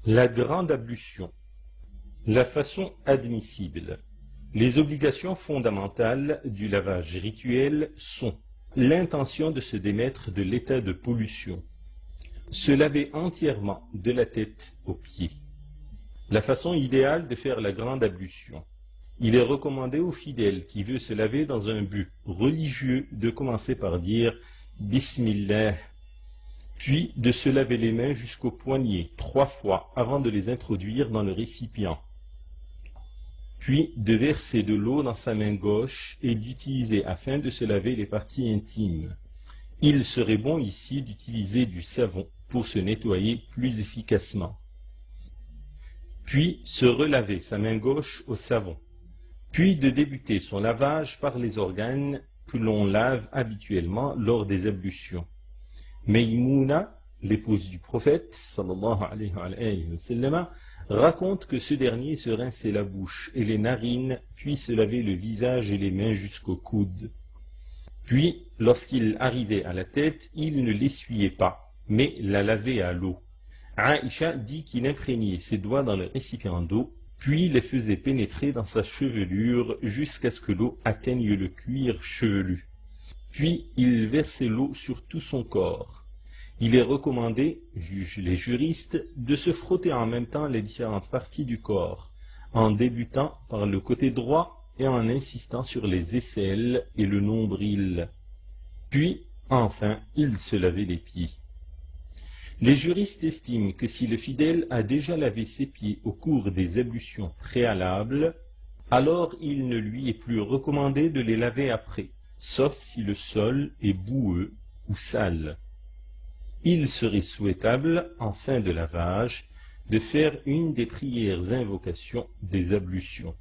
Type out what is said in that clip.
La grande ablution. La façon admissible. Les obligations fondamentales du lavage rituel sont l'intention de se démettre de l'état de pollution, se laver entièrement de la tête aux pieds. La façon idéale de faire la grande ablution. Il est recommandé au fidèle qui veut se laver dans un but religieux de commencer par dire « Bismillah », puis de se laver les mains jusqu'aux poignets 3 fois avant de les introduire dans le récipient, puis de verser de l'eau dans sa main gauche et d'utiliser afin de se laver les parties intimes. Il serait bon ici d'utiliser du savon pour se nettoyer plus efficacement. Puis se relaver sa main gauche au savon, puis de débuter son lavage par les organes que l'on lave habituellement lors des ablutions. Maïmouna, l'épouse du prophète, sallallahu alayhi wa sallam, raconte que ce dernier se rinçait la bouche et les narines, puis se lavait le visage et les mains jusqu'au coude. Puis, lorsqu'il arrivait à la tête, il ne l'essuyait pas, mais la lavait à l'eau. Aïcha dit qu'il imprégnait ses doigts dans le récipient d'eau, puis les faisait pénétrer dans sa chevelure jusqu'à ce que l'eau atteigne le cuir chevelu. Puis il versait l'eau sur tout son corps. Il est recommandé, jugent les juristes, de se frotter en même temps les différentes parties du corps, en débutant par le côté droit et en insistant sur les aisselles et le nombril. Puis, enfin, il se lavait les pieds. Les juristes estiment que si le fidèle a déjà lavé ses pieds au cours des ablutions préalables, alors il ne lui est plus recommandé de les laver après, sauf si le sol est boueux ou sale. Il serait souhaitable, en fin de lavage, de faire une des prières invocations des ablutions.